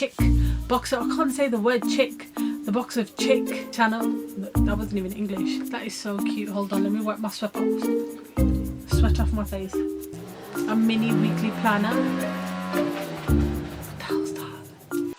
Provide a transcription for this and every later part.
chick box of, I can't say the word chick, the box of chick channel. That wasn't even English. That is so cute. Hold on, let me wipe my sweat off my face. A mini weekly planner. What the hell's that?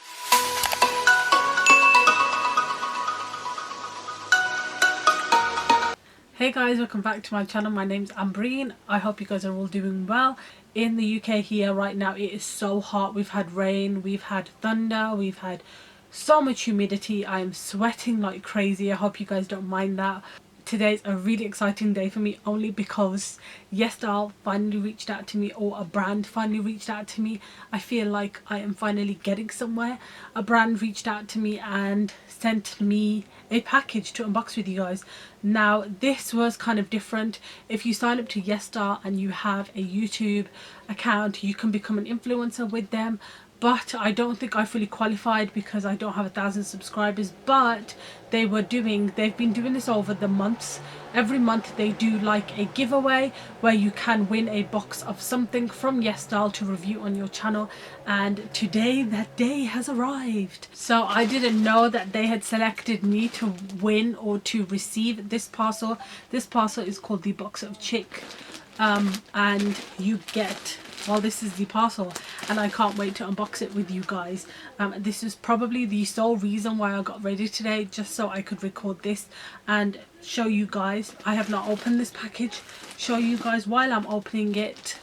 Hey guys, welcome back to my channel. My name's Ambreen. I hope you guys are all doing well. In the UK here right now, it is so hot. We've had rain, we've had thunder, we've had so much humidity. I am sweating like crazy. I hope you guys don't mind that. Today's a really exciting day for me, only because Yesstyle finally reached out to me, or a brand finally reached out to me. I feel like I am finally getting somewhere. A brand reached out to me and sent me a package to unbox with you guys. Now this was kind of different. If you sign up to Yesstyle and you have a YouTube account, you can become an influencer with them. But I don't think I fully qualified because I don't have 1,000 subscribers. But they've been doing this over the months. Every month they do like a giveaway where you can win a box of something from Yesstyle to review on your channel. And today that day has arrived. So I didn't know that they had selected me to win or to receive this parcel. This parcel is called the box of chick. And you get, well, this is the parcel and I can't wait to unbox it with you guys. This is probably the sole reason why I got ready today, just so I could record this and show you guys. I have not opened this package. Show you guys while I'm opening it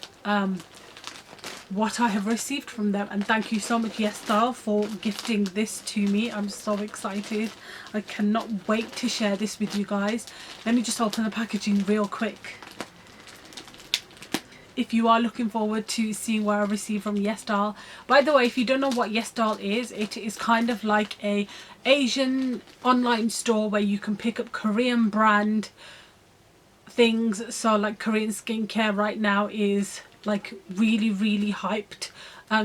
what I have received from them. And thank you so much Yesstyle for gifting this to me. I'm so excited. I cannot wait to share this with you guys. Let me just open the packaging real quick. If you are looking forward to seeing what I received from Yesstyle. By the way, if you don't know what Yesstyle is, it is kind of like a Asian online store where you can pick up Korean brand things. So like Korean skincare right now is like really hyped.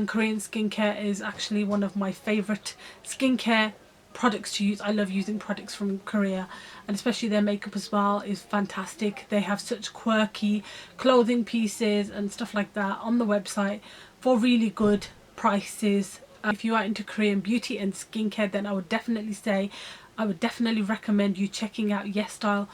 Korean skincare is actually one of my favorite skincare products to use. I love using products from Korea, and especially their makeup as well is fantastic. They have such quirky clothing pieces and stuff like that on the website for really good prices. If you are into Korean beauty and skincare, then I would definitely recommend you checking out Yesstyle,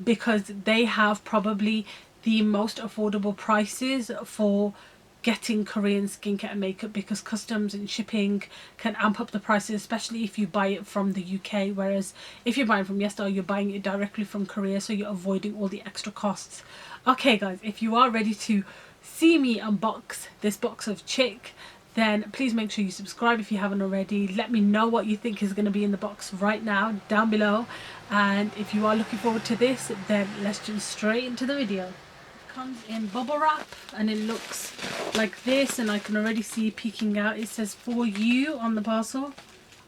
because they have probably the most affordable prices for getting Korean skincare and makeup, because customs and shipping can amp up the prices, especially if you buy it from the UK, whereas if you're buying from Yesstyle, you're buying it directly from Korea, so you're avoiding all the extra costs. Okay guys, if you are ready to see me unbox this box of chick, then please make sure you subscribe if you haven't already. Let me know what you think is going to be in the box right now down below, and if you are looking forward to this, then let's jump straight into the video. Comes in bubble wrap and it looks like this, and I can already see peeking out, it says "for you" on the parcel.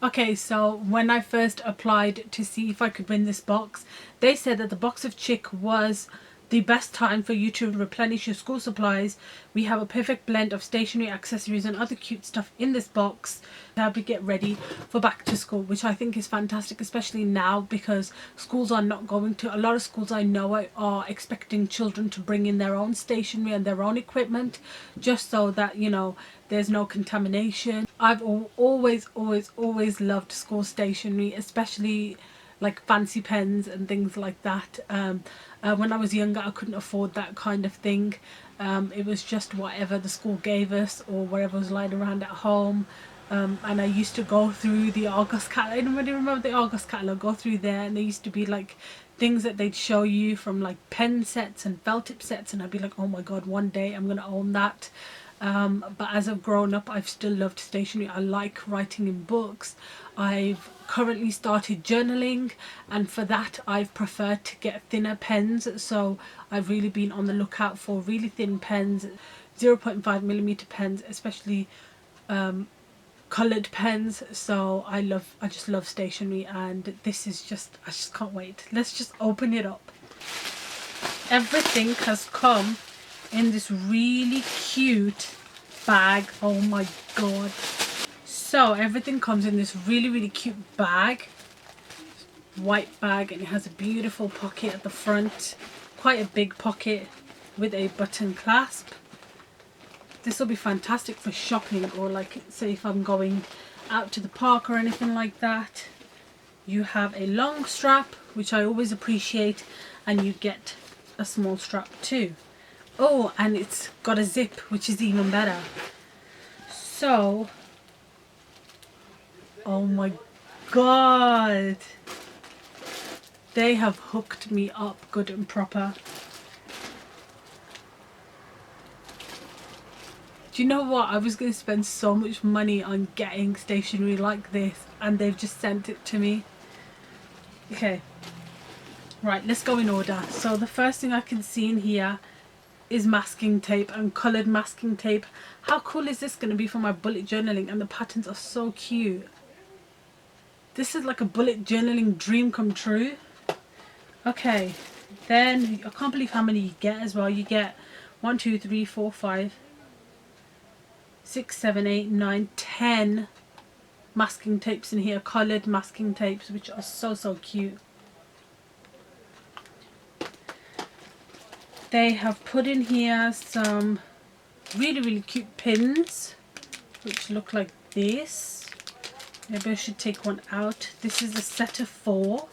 Okay, so when I first applied to see if I could win this box, they said that the box of chick was the best time for you to replenish your school supplies. We have a perfect blend of stationery, accessories and other cute stuff in this box to help you get ready for back to school, which I think is fantastic, especially now because schools are not going to, a lot of schools I know are expecting children to bring in their own stationery and their own equipment, just so that, you know, there's no contamination. I've always loved school stationery, especially like fancy pens and things like that. When I was younger, I couldn't afford that kind of thing. It was just whatever the school gave us or whatever was lying around at home. And I used to go through the Argos catalogue. Anybody remember the Argos catalogue? Go through there, and there used to be like things that they'd show you from like pen sets and felt tip sets, and I'd be like, oh my god, one day I'm gonna own that. But as I've grown up, I've still loved stationery. I like writing in books. I've currently started journaling, and for that I've preferred to get thinner pens, so I've really been on the lookout for really thin pens, 0.5mm pens, especially coloured pens. So I just love stationery, and this is just, I just can't wait. Let's just open it up. Everything has come in this really cute bag. Oh my god. So everything comes in this really cute bag, white bag, and it has a beautiful pocket at the front, quite a big pocket with a button clasp. This will be fantastic for shopping, or like say if I'm going out to the park or anything like that. You have a long strap, which I always appreciate, and you get a small strap too. Oh, and it's got a zip, which is even better. So, oh my god, they have hooked me up good and proper. Do you know what? I was going to spend so much money on getting stationery like this, and they've just sent it to me. Okay, right, let's go in order. So the first thing I can see in here is masking tape, and coloured masking tape. How cool is this going to be for my bullet journaling? And the patterns are so cute. This is like a bullet journaling dream come true. Okay, then I can't believe how many you get as well. You get 1, 2, 3, 4, 5, 6, 7, 8, 9, 10 masking tapes in here, coloured masking tapes, which are so cute. They have put in here some really cute pins, which look like this. Maybe I should take one out. This is a set of 4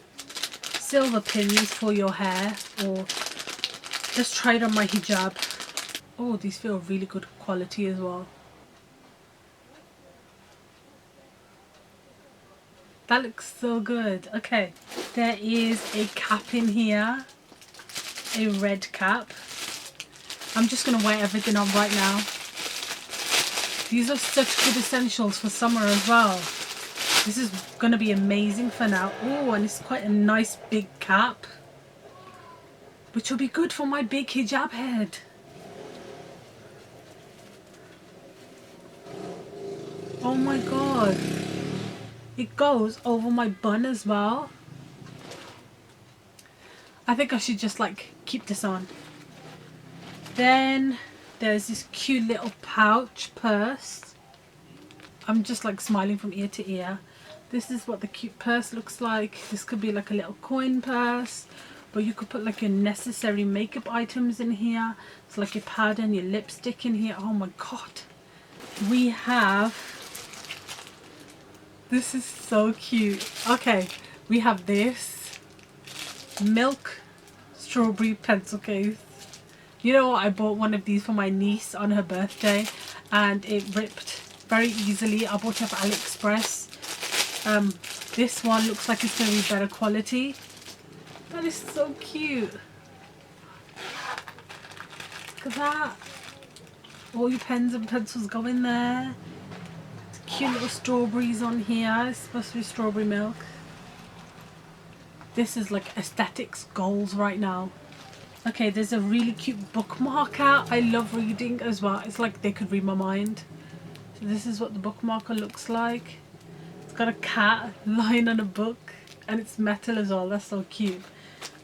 silver pins for your hair, or just try it on my hijab. Oh, these feel really good quality as well. That looks so good. Okay, there is a cap in here, a red cap. I'm just going to wear everything on right now. These are such good essentials for summer as well. This is going to be amazing for now. Oh, and it's quite a nice big cap, which will be good for my big hijab head. Oh my god. It goes over my bun as well. I think I should just like keep this on. Then there's this cute little pouch purse. I'm just like smiling from ear to ear. This is what the cute purse looks like. This could be like a little coin purse, but you could put like your necessary makeup items in here. It's like your powder and your lipstick in here. Oh my god. We have, this is so cute. Okay, we have this milk strawberry pencil case. You know what, I bought one of these for my niece on her birthday and it ripped very easily. I bought it off AliExpress. This one looks like it's going to be better quality. That is so cute. Look at that. All your pens and pencils go in there. Cute little strawberries on here. It's supposed to be strawberry milk. This is like aesthetics goals right now. Okay, there's a really cute bookmarker. I love reading as well. It's like they could read my mind. So this is what the bookmarker looks like. It's got a cat lying on a book and it's metal as well. That's so cute.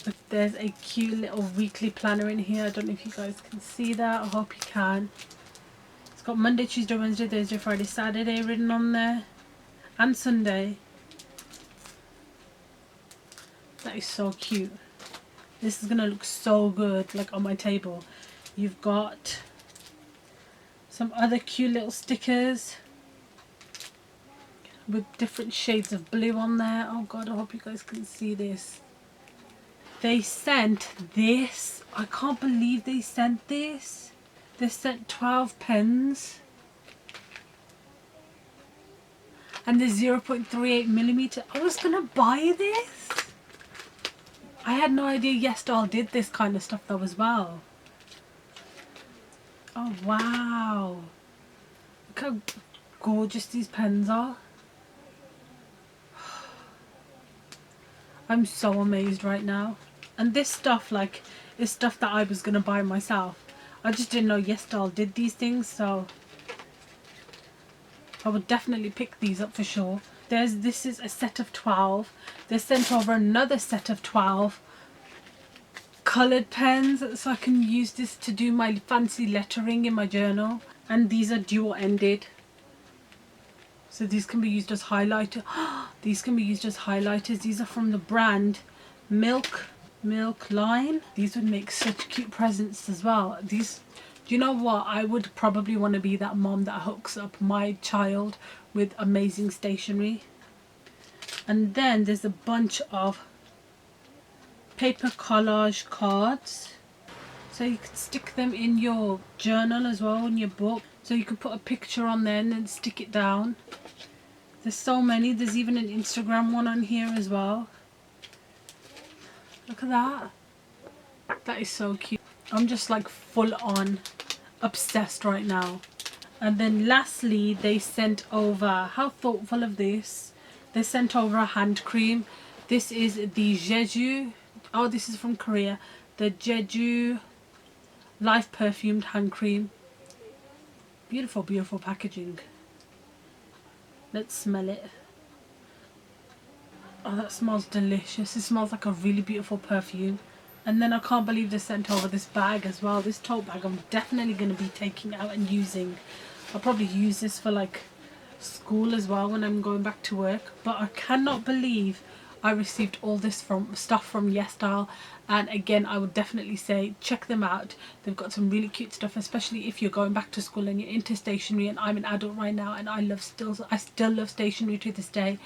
But there's a cute little weekly planner in here. I don't know if you guys can see that. I hope you can. It's got Monday, Tuesday, Wednesday, Thursday, Friday, Saturday written on there. And Sunday. That is so cute. This is going to look so good like on my table. You've got some other cute little stickers with different shades of blue on there. Oh god, I hope you guys can see this. They sent this. I can't believe they sent this. They sent 12 pens. And they're 0.38mm. I was going to buy this. I had no idea Yesstyle did this kind of stuff though as well. Oh wow. Look how gorgeous these pens are. I'm so amazed right now. And this stuff like is stuff that I was going to buy myself. I just didn't know Yesstyle did these things, so I would definitely pick these up for sure. This is a set of 12. They sent over another set of 12 coloured pens, so I can use this to do my fancy lettering in my journal. And these are dual ended, so these can be used as highlighter. These can be used as highlighters. These are from the brand Milk Line. These would make such cute presents as well. These Do you know what? I would probably want to be that mom that hooks up my child with amazing stationery. And then there's a bunch of paper collage cards. So you could stick them in your journal as well, in your book. So you could put a picture on there and then stick it down. There's so many. There's even an Instagram one on here as well. Look at that. That is so cute. I'm just like full on obsessed right now. And then lastly, they sent over, how thoughtful of this, they sent over a hand cream. This is the Jeju, oh this is from Korea, the Jeju Life Perfumed hand cream. Beautiful, beautiful packaging. Let's smell it. Oh, that smells delicious. It smells like a really beautiful perfume. And then I can't believe they sent over this bag as well. This tote bag I'm definitely going to be taking out and using. I'll probably use this for like school as well when I'm going back to work. But I cannot believe I received all this stuff from Yesstyle. And again, I would definitely say check them out. They've got some really cute stuff, especially if you're going back to school and you're into stationery. And I'm an adult right now and I still love stationery to this day.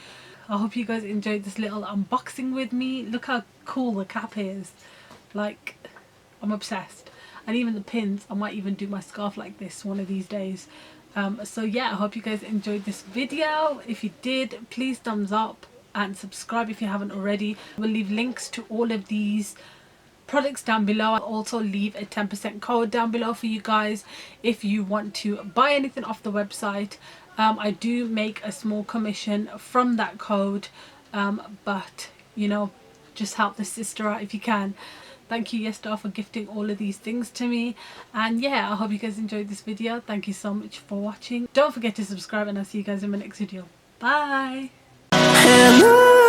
I hope you guys enjoyed this little unboxing with me. Look how cool the cap is. Like, I'm obsessed. And even the pins, I might even do my scarf like this one of these days. So yeah, I hope you guys enjoyed this video. If you did, please thumbs up and subscribe if you haven't already. We'll leave links to all of these products down below. I'll also leave a 10% code down below for you guys if you want to buy anything off the website. I do make a small commission from that code, but you know, just help the sister out if you can. Thank you Yesstyle for gifting all of these things to me. And yeah, I hope you guys enjoyed this video. Thank you so much for watching. Don't forget to subscribe and I'll see you guys in my next video. Bye. Hello.